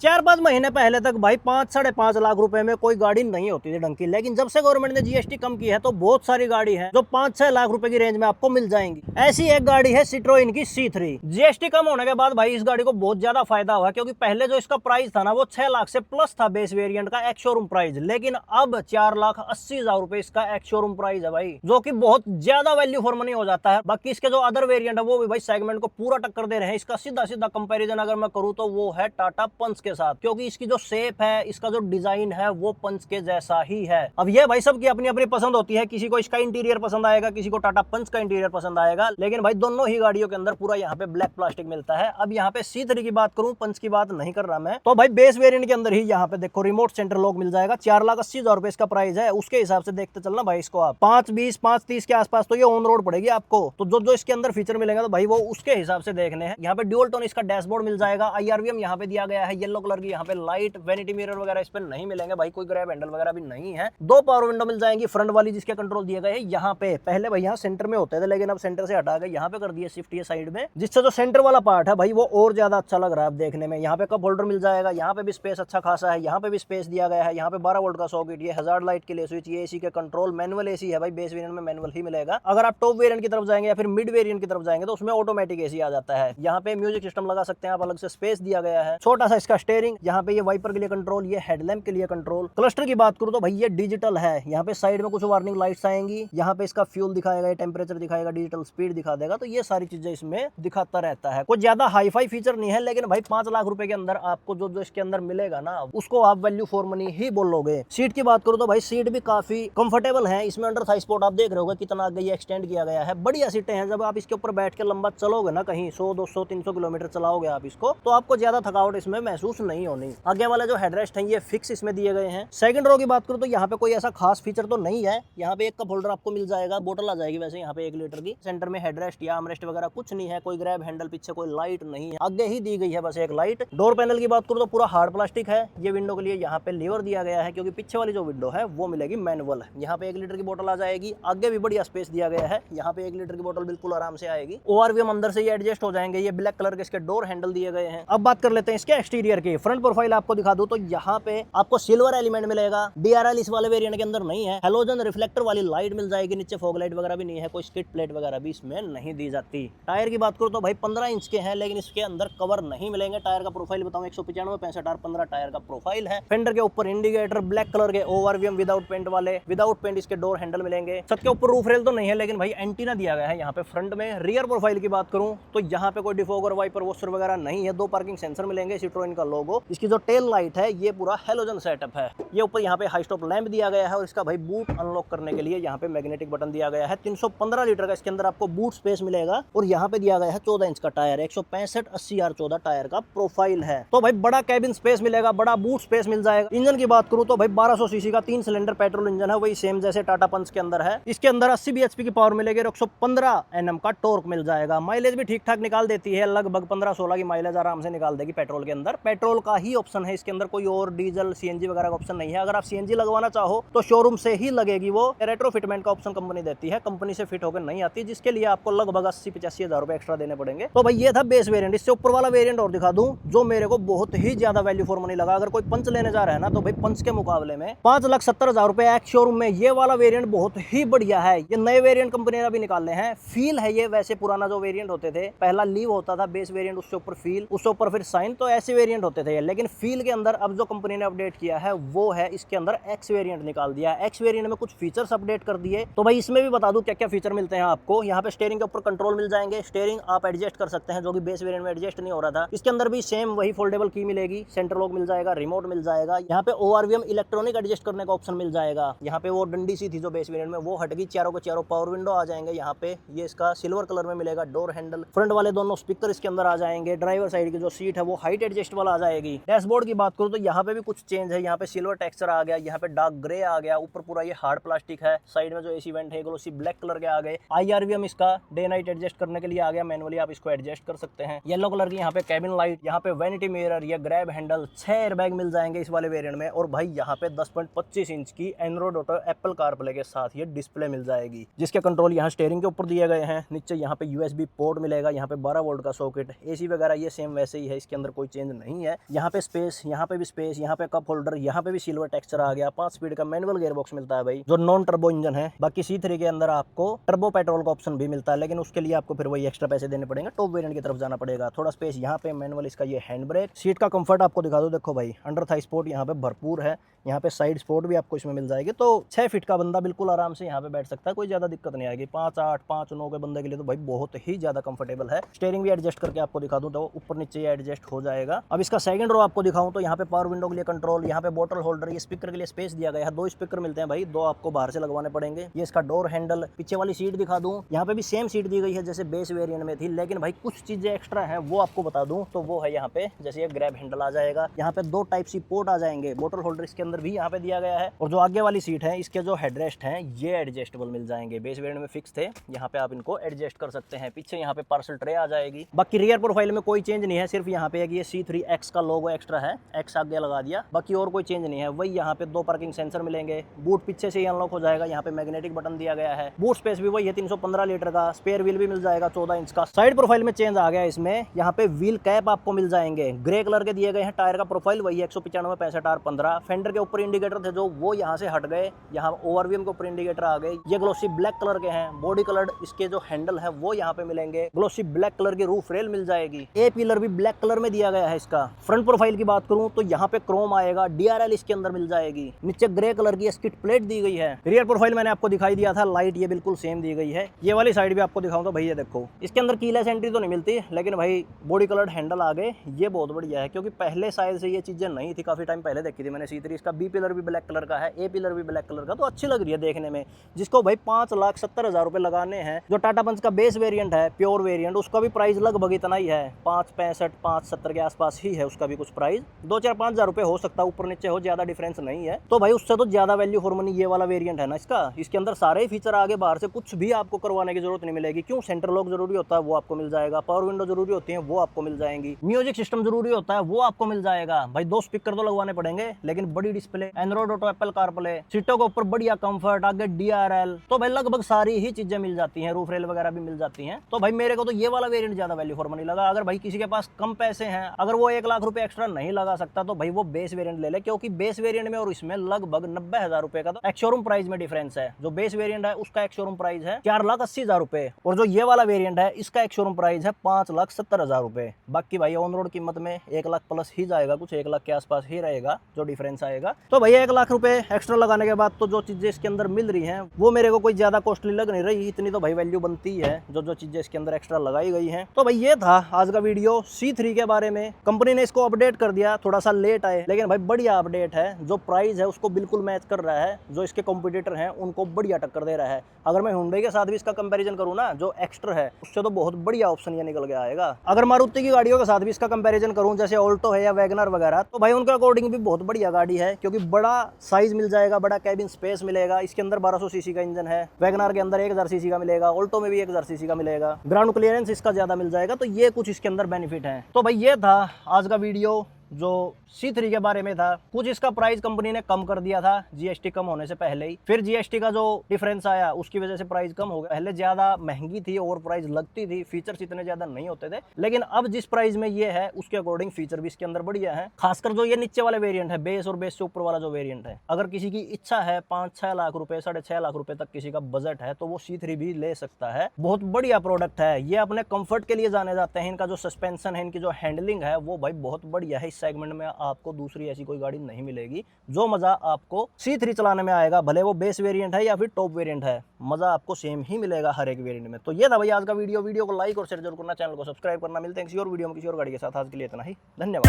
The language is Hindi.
4-5 महीने पहले तक भाई 5-5.5 लाख रुपए में कोई गाड़ी नहीं होती थी ढंग की, लेकिन जब से गवर्नमेंट ने जीएसटी कम की है तो बहुत सारी गाड़ी है जो 5-6 लाख रुपए की रेंज में आपको मिल जाएंगी। ऐसी एक गाड़ी है सिट्रोइन की C3। जीएसटी कम होने के बाद भाई इस गाड़ी को बहुत ज्यादा फायदा हुआ, क्योंकि पहले जो इसका प्राइस था ना वो 6 लाख से प्लस था बेस वेरिएंट का एक्स शोरूम प्राइस, लेकिन अब 4,80,000 रुपए इसका एक्स शोरूम प्राइस है भाई, जो कि बहुत ज्यादा वैल्यू फॉर मनी हो जाता है। बाकी इसके जो अदर वेरिएंट है वो भी भाई सेगमेंट को पूरा टक्कर दे रहे हैं। इसका सीधा सीधा कंपैरिजन अगर मैं करूं तो वो है टाटा पंच के साथ, क्योंकि इसकी जो शेप है, इसका जो डिजाइन है वो पंच के जैसा ही है। अब ये भाई सबकी अपनी अपनी पसंद होती है, किसी को इसका इंटीरियर पसंद आएगा, किसी को टाटा पंच का इंटीरियर पसंद आएगा, लेकिन भाई दोनों ही गाड़ियों के अंदर पूरा यहाँ पे ब्लैक प्लास्टिक मिलता है। अब यहाँ पे C3 की बात करूं, पंच की बात नहीं कर रहा मैं, तो भाई बेस वेरिएंट के अंदर ही यहाँ पे देखो रिमोट सेंटर लॉक मिल जाएगा। 4,80,000 रुपए इसका प्राइस है। उसके हिसाब से देखते चलना भाई, इसको आप 5,20 5,30 के आसपास तो ये ऑन रोड पड़ेगी आपको। तो जो जो इसके अंदर फीचर मिलेगा तो भाई वो उसके हिसाब से देखने हैं। यहाँ पे ड्यूल टोन इसका डैशबोर्ड मिल जाएगा। IRVM यहाँ पे दिया गया है, येलो कलर की यहाँ पे लाइट, वैनिटी मिरर वगैरह इस पे नहीं मिलेंगे भाई, कोई ग्रैब हैंडल वगैरह भी नहीं है। 2 पावर विंडो मिल जाएंगी फ्रंट वाली, जिसके कंट्रोल दिए गए हैं यहाँ पे। पहले भाई यहाँ सेंटर में होते थे, लेकिन अब सेंटर से हटा के यहाँ पे कर दिए शिफ्ट ये साइड में, जिससे जो सेंटर वाला पार्ट है भाई वो और ज्यादा अच्छा लग रहा है देखने में। यहाँ पे कप होल्डर मिल जाएगा, यहाँ पे भी स्पेस अच्छा खासा है, यहाँ पे भी स्पेस दिया गया है। यहाँ पे 12 वोल्ट का सॉकेट, ये हजार्ड लाइट के लिए स्विच, ये एसी के कंट्रोल, मैनुअल एसी है भाई, बेस वेरिएंट में मैनुअल ही मिलेगा। अगर आप टॉप वेरिएंट की तरफ जाएंगे या फिर मिड वेरिएंट की तरफ जाएंगे तो उसमें ऑटोमेटिक एसी आ जाता है। यहाँ पे म्यूजिक सिस्टम लगा सकते हैं आप, अलग से स्पेस दिया गया है। छोटा सा इसका स्टीयरिंग, यहाँ पे ये वाइपर के लिए कंट्रोल, ये हेडलैम्प के लिए कंट्रोल। क्लस्टर की बात करूं तो भाई ये डिजिटल है। यहाँ पे साइड में कुछ वार्निंग लाइट्स आएंगी, यहाँ पे इसका फ्यूल दिखाएगा, टेम्परेचर दिखाएगा, डिजिटल स्पीड दिखा देगा। तो ये सारी चीजें इसमें दिखाता रहता है। कुछ ज्यादा हाई फाई फीचर नहीं है, लेकिन भाई 5 लाख रुपए के अंदर आपको जो जो इसके अंदर मिलेगा ना उसको आप वैल्यू फॉर मनी ही बोलोगे। सीट की बात करूं तो भाई सीट भी काफी कंफर्टेबल है। इसमें अंडर थाई स्पोर्ट आप देख रहे होगे कितना आगे ये एक्सटेंड किया गया है। बढ़िया सीटें हैं। जब आप इसके ऊपर बैठ के लंबा चलोगे ना, कहीं 100 200 300 किलोमीटर चलाओगे आप इसको, तो आपको ज्यादा थकावट इसमें महसूस नहीं होनी। आगे वाले जो हेडरेस्ट है ये फिक्स इसमें दिए गए हैं। सेकंड रो की बात करूं तो यहाँ पे कोई ऐसा खास फीचर तो नहीं है। यहाँ पे एक कप होल्डर आपको मिल जाएगा, बोतल आ जाएगी वैसे यहाँ पे 1 लीटर की। सेंटर में हेडरेस्ट या आर्मरेस्ट वगैरह कुछ नहीं है, कोई ग्रैब हैंडल, पीछे कोई लाइट नहीं है, आगे ही दी गई है बस एक लाइट। डोर पैनल की बात करूं तो पूरा हार्ड प्लास्टिक है। ये विंडो के लिए यहाँ पे लीवर दिया गया है, क्योंकि पीछे वाली जो विंडो है वो मिलेगी मैनुअल। यहाँ पे 1 लीटर की बोतल आ जाएगी। आगे भी बढ़िया स्पेस दिया गया है, यहाँ पे 1 लीटर की बोतल बिल्कुल आराम से आएगी। ORVM अंदर से ये एडजस्ट हो जाएंगे। ये ब्लैक कलर के इसके डोर हैंडल दिए गए हैं। अब बात कर लेते हैं इसके एक्सटीरियर की। फ्रंट प्रोफाइल आपको दिखा दूं तो यहाँ पे आपको सिल्वर एलिमेंट मिलेगा। DRL इस वाले वेरिएंट के अंदर नहीं है। हेलोजन रिफ्लेक्टर वाली लाइट मिल जाएगी, नीचे फॉग लाइट वगैरह भी नहीं है, कोई स्किड प्लेट वगैरह भी इसमें नहीं दी जाती। टायर की बात करूं तो भाई 15 इंच के हैं, लेकिन इसके अंदर कवर नहीं मिलेंगे। टायर का प्रोफाइल बताऊं 195 65 R15 टायर का प्रोफाइल है। फेंडर के ऊपर इंडिकेटर ब्लैक कलर के ORVM विदाउट पेंट वाले, विदाउट पेंट इसके डोर हैंडल मिलेंगे। छत के ऊपर रूफ रेल तो नहीं है, लेकिन भाई एंटीना दिया गया है यहाँ पे फ्रंट में। रियर प्रोफाइल की बात करूं तो यहाँ पे कोई डिफोगर, वाइपर, वॉशर वगैरह नहीं है। 2 पार्किंग सेंसर मिलेंगे, सिट्रोइन का लोगो। इसकी जो टेल लाइट है ये पूरा हेलोजन सेटअप है। ये ऊपर यहाँ पे हाई स्टॉप लैंप दिया गया है, और इसका भाई बूट अनलॉक करने के लिए यहाँ पे मैग्नेटिक बटन दिया गया है। 315 लीटर का इसके अंदर आपको बूट स्पेस मिलेगा, और यहाँ पे दिया गया है 14 इंच का टायर। 165 80 R14 टायर का प्रोफाइल है। तो भाई बड़ा कैबिन स्पेस मिलेगा, बड़ा बूट स्पेस मिल जाएगा। इंजन की बात करूं तो भाई 1200 सीसी का 3 सिलेंडर पेट्रोल इंजन है, वही सेम जैसे टाटा पंच के अंदर है। इसके अंदर 80 bhp की पावर मिलेगी, 115 Nm का टॉर्क मिल जाएगा। माइलेज भी ठीक ठाक निकाल देती है, लगभग 15-16 की माइलेज आराम से निकाल देगी पेट्रोल के अंदर। पेट्रोल का ही ऑप्शन है इसके अंदर, कोई और डीजल CNG वगैरह का ऑप्शन नहीं है। अगर आप CNG लगवाना चाहो तो शोरूम से ही लगेगी। वो रेट्रोफिटमेंट का ऑप्शन कंपनी देती है, कंपनी से फिट होकर नहीं आती, जिसके लिए आपको लगभग 80-85 हज़ार रुपए एक्स्ट्रा देने पड़ेंगे। तो भाई ये था बेस वेरिएंट। इससे ऊपर वाला वेरिएंट और दिखा दूं जो मेरे को बहुत ही ज्यादा वैल्यू फॉर मनी लगा। अगर कोई पंच लेने जा रहा है ना, तो भाई पंच के मुकाबले में 5,70,000 रुपए एक्स शोरूम में ये वाला वेरिएंट बहुत ही बढ़िया है। ये नए वेरिएंट कंपनी ने अभी निकाले हैं। फील है ये वैसे पुराना जो वेरिएंट होते थे, पहला लीव होता था बेस वेरिएंट, उसके ऊपर फील, उसके ऊपर फिर साइन, तो ऐसे वेरिएंट होते थे। लेकिन फील के अंदर अब जो कंपनी ने अपडेट किया है वो है इसके अंदर एक्स वेरिएंट निकाल दिया। एक्स वेरिएंट में कुछ फीचर्स अपडेट कर दिए। तो भाई इसमें भी बता दूं क्या क्या फीचर मिलते हैं आपको। यहाँ पे स्टीयरिंग के ऊपर कंट्रोल मिल जाएंगे। स्टीयरिंग आप एडजस्ट कर सकते हैं, जो कि बेस वेरिएंट में एडजस्ट नहीं हो रहा था। इसके अंदर भी सेम वही फोल्डेबल की मिलेगी, सेंटर लॉक मिल जाएगा, रिमोट मिल जाएगा। यहाँ पे ORVM इलेक्ट्रॉनिक एडजस्ट करने का ऑप्शन मिल जाएगा। यहाँ पे वो डंडी सी थी जो बेस वेरिएंट में, वो हटगी। चारों के चारों पावर विंडो आ जाएंगे। यहाँ पे ये इसका सिल्वर कलर में मिलेगा डोर हैंडल। फ्रंट वाले दोनों स्पीकर इसके अंदर आ जाएंगे। ड्राइवर साइड की जो सीट है वो हाइट एडजस्ट वाला आ जाएगी। डैशबोर्ड की बात करूँ तो यहाँ पे भी कुछ चेंज है। यहाँ पे सिल्वर टेक्सचर आ गया, यहाँ पे डार्क ग्रे आ गया, ऊपर पूरा ये हार्ड प्लास्टिक है। साइड में जो एसी वेंट है ग्लोसी ब्लैक कलर के आ गए। IRVM इसका डे नाइट एडजस्ट करने के लिए आ गया, मैनुअली आप इसको एडजस्ट कर सकते हैं। येलो कलर की यहाँ पे कैबिन लाइट, यहाँ पे वैनिटी मिरर, ये ग्रैब हैंडल, 6 एयरबैग मिल जाएंगे इस वाले वेरिएंट में। और भाई यहाँ पे 10.25 इंच की एंड्रॉइड ऑटो एप्पल कारप्ले के साथ ये डिस्प्ले मिल जाएगी, जिसके कंट्रोल यहाँ स्टीयरिंग के ऊपर दिए गए हैं। नीचे यहाँ पे USB पोर्ट मिलेगा, यहाँ पे 12 वोल्ट का सॉकेट। AC वगैरह ये सेम वैसे ही है, इसके अंदर कोई चेंज नहीं है। है। यहाँ पे स्पेस, यहाँ पे भी स्पेस, यहाँ पे कप होल्डर, यहाँ पे भी सिल्वर टेक्सचर आ गया। 5 स्पीड का मैनुअल गियरबॉक्स मिलता है भाई, जो नॉन टर्बो इंजन है। बाकी C3 के अंदर आपको टर्बो पेट्रोल का ऑप्शन भी मिलता है, लेकिन उसके लिए आपको फिर वही एक्स्ट्रा पैसे देने पड़ेंगे, टॉप वेरिएंट की तरफ जाना पड़ेगा। थोड़ा स्पेस यहाँ पे, मैनुअल इसका ये हैंड ब्रेक। सीट का कंफर्ट आपको दिखा दो, देखो भाई अंडर थाई स्पोर्ट यहाँ पे भरपूर है। यहाँ पे साइड स्पोर्ट भी आपको इसमें मिल जाएगी, तो 6 फीट का बंदा बिल्कुल आराम से यहाँ पे बैठ सकता है, कोई ज्यादा दिक्कत नहीं आएगी। 5-8, 5-9 के बंदे के लिए तो भाई बहुत ही ज्यादा कंफर्टेबल है। स्टीयरिंग भी एडजस्ट करके आपको दिखा दूं तो ऊपर नीचे एडजस्ट हो जाएगा। अब इसका सेकंड रो आपको दिखाऊं तो यहाँ पे पावर विंडो के लिए कंट्रोल, यहाँ पे बोतल होल्डर, ये स्पीकर के लिए स्पेस दिया गया है। 2 स्पीकर मिलते हैं भाई, 2 आपको बाहर से लगवाने पड़ेंगे। ये इसका डोर हैंडल, पीछे वाली सीट दिखा दूं, यहाँ पे भी सेम सीट दी गई है जैसे बेस वेरिएंट में थी, लेकिन भाई कुछ चीजें एक्स्ट्रा है वो आपको बता दूं तो वो है यहाँ पे, जैसे ये ग्रैब हैंडल आ जाएगा, यहाँ पे 2 टाइप सी पोर्ट आ जाएंगे। बोतल होल्डर इसके अंदर भी यहाँ पे दिया गया है, और जो आगे वाली सीट है इसके जो हेडरेस्ट हैं ये एडजस्टेबल मिल जाएंगे। बेस वेरिएंट में फिक्स थे, यहाँ पे आप इनको एडजस्ट कर सकते हैं। पीछे यहाँ पे पार्सल ट्रे आ जाएगी। बाकी रियर प्रोफाइल में कोई चेंज नहीं है, सिर्फ यहाँ पे ये C3X का लोगो एक्स्ट्रा है, X आगे लगा दिया, बाकी और कोई चेंज नहीं है। वही यहाँ पे 2 पार्किंग सेंसर मिलेंगे। बूट पीछे से ही अनलॉक हो जाएगा, यहाँ पे मैग्नेटिक बटन दिया गया है। बूट स्पेस भी वही है 315 लीटर का। स्पेयर व्हील भी मिल जाएगा 14 इंच का। साइड प्रोफाइल में चेंज आ गया इसमें, यहाँ पे व्हील कैप आपको मिल जाएंगे, ग्रे कलर के दिए गए हैं। टायर का प्रोफाइल वही 195 65 R15। फेंडर के ऊपर इंडिकेटर थे जो वो यहाँ से हट गए, यहाँ ओवरव्यू के ऊपर इंडिकेटर आ गए। ये ग्लोसी ब्लैक कलर के हैं। बॉडी कलर इसके जो हैंडल है वो यहाँ पे मिलेंगे। ग्लोसी ब्लैक कलर की रूफ रेल मिल जाएगी। ए पिलर भी ब्लैक कलर में दिया गया है इसका। फ्रंट प्रोफाइल की बात करूं तो यहाँ पे क्रोम आएगा, DRL इसके अंदर मिल जाएगी। नीचे ग्रे कलर की स्किट प्लेट दी गई है। रियर प्रोफाइल मैंने आपको दिखाई दिया था, लाइट ये बिल्कुल सेम दी गई है। ये वाली साइड भी आपको दिखाऊं तो भैया देखो, इसके अंदर कीलेस एंट्री तो नहीं मिलती, लेकिन भाई बॉडी कलर्ड हैंडल आ गए, ये बहुत बढ़िया है, क्योंकि पहले साइड से ये चीजें नहीं थी, काफी टाइम पहले देखी थी मैंने C3। इसका B पिलर भी ब्लैक कलर का है, A पिलर भी ब्लैक कलर का, तो अच्छी लग रही है देखने में। जिसको भाई 5,70,000 रुपए लगाने हैं, जो टाटा पंच का बेस वेरिएंट है, प्योर वेरिएंट, उसका भी प्राइस लगभग इतना ही है, 5,65 5,70 के आसपास ही है उसका भी कुछ प्राइस। 2-4-5 हज़ार रुपए हो सकता है ऊपर नीचे हो, ज्यादा डिफरेंस नहीं है। तो भाई उससे तो ज्यादा वैल्यू फॉर मनी ये वाला वेरिएंट है ना इसका। इसके अंदर सारे ही फीचर आगे, बाहर से कुछ भी आपको करवाने की जरूरत नहीं मिलेगी। क्यों? सेंटर लॉक जरूरी होता है वो आपको मिल जाएगा, पावर विंडो जरूरी होती है वो आपको मिल जाएंगी, म्यूजिक सिस्टम जरूरी होता है वो आपको मिल जाएगा। भाई 2 स्पीकर तो लगवाने पड़ेंगे, लेकिन बड़ी display, Android auto, Apple CarPlay, सीटों के ऊपर बढ़िया कंफर्ट, आगे DRL, तो भाई लगभग सारी ही चीजें मिल जाती हैं। रूफ रेल वगैरह भी मिल जाती हैं। तो भाई मेरे को तो ये वाला वेरिएंट ज्यादा वैल्यू फॉर मनी लगा। अगर भाई किसी के पास कम पैसे हैं, अगर वो 1 लाख रुपए एक्स्ट्रा नहीं लगा सकता, तो भाई वो बेस वेरिएंट ले ले, क्योंकि बेस वेरिएंट में और इसमें लगभग 90,000 रुपए का तो एक्स शोरूम प्राइस में डिफरेंस है। जो बेस वेरिएंट है उसका एक्स शोरूम प्राइस है 4,80,000 रुपए, और जो ये वाला वेरिएंट है इसका एक्स शोरूम प्राइस है 5,70,000 रुपए। बाकी भाई ऑन रोड कीमत में 1 लाख प्लस ही जाएगा, कुछ 1 लाख के आसपास ही रहेगा जो डिफरेंस आएगा। तो भैया 1 लाख रुपए एक्स्ट्रा लगाने के बाद तो जो चीजें इसके अंदर मिल रही हैं वो मेरे को कोई ज्यादा कॉस्टली लग नहीं रही। इतनी तो भाई वैल्यू बनती है जो चीजें इसके अंदर एक्स्ट्रा लगाई गई हैं। तो भाई ये था आज का वीडियो C3 के बारे में। कंपनी ने इसको अपडेट कर दिया, थोड़ा सा लेट आए, लेकिन भाई बढ़िया अपडेट है। जो प्राइस है उसको बिल्कुल मैच कर रहा है, जो इसके कॉम्पिटिटर हैं उनको बढ़िया टक्कर दे रहा है। अगर मैं हुंडई के साथ भी इसका कंपैरिजन करूँ ना, जो एक्स्ट्रा है उससे तो बहुत बढ़िया ऑप्शन ये निकल के आएगा। अगर मारुति की गाड़ियों के साथ भी इसका कंपैरिजन करूँ, जैसे ऑल्टो है या वैगनर वगैरह, तो भाई उनके अकॉर्डिंग भी बहुत बढ़िया गाड़ी है, क्योंकि बड़ा साइज मिल जाएगा, बड़ा कैबिन स्पेस मिलेगा। इसके अंदर 1200 सीसी का इंजन है, वैगनर के अंदर 1000 सीसी का मिलेगा, ऑल्टो में भी 1000 सीसी का मिलेगा, ग्राउंड क्लियरेंस इसका ज्यादा मिल जाएगा। तो ये कुछ इसके अंदर बेनिफिट है। तो भाई ये था आज का वीडियो जो C3 के बारे में था। कुछ इसका प्राइस कंपनी ने कम कर दिया था GST कम होने से पहले ही, फिर GST का जो डिफरेंस आया उसकी वजह से प्राइस कम हो गया। पहले ज्यादा महंगी थी और प्राइस लगती थी, फीचर्स इतने ज्यादा नहीं होते थे, लेकिन अब जिस प्राइस में ये है उसके अकॉर्डिंग फीचर भी इसके अंदर बढ़िया है। खासकर जो ये नीचे वाले वेरिएंट है, बेस और बेस से ऊपर वाला जो वेरिएंट है, अगर किसी की इच्छा है 5-6 लाख रुपए 6.5 लाख रुपए तक किसी का बजट है, तो वो C3 भी ले सकता है। बहुत बढ़िया प्रोडक्ट है ये, अपने कंफर्ट के लिए जाने जाते हैं। इनका जो सस्पेंशन है, इनकी जो हैंडलिंग है वो भाई बहुत बढ़िया है। इस सेगमेंट में आपको दूसरी ऐसी कोई गाड़ी नहीं मिलेगी। जो मजा आपको C3 चलाने में आएगा, भले वो बेस वेरिएंट है या फिर टॉप वेरिएंट है, मजा आपको सेम ही मिलेगा हर एक वेरिएंट में। तो ये था भाई आज का वीडियो को लाइक और शेयर जरूर करना, चैनल को सब्सक्राइब करना। मिलते हैं किसी और वीडियो में किसी और गाड़ी के साथ। आज के लिए इतना ही, धन्यवाद।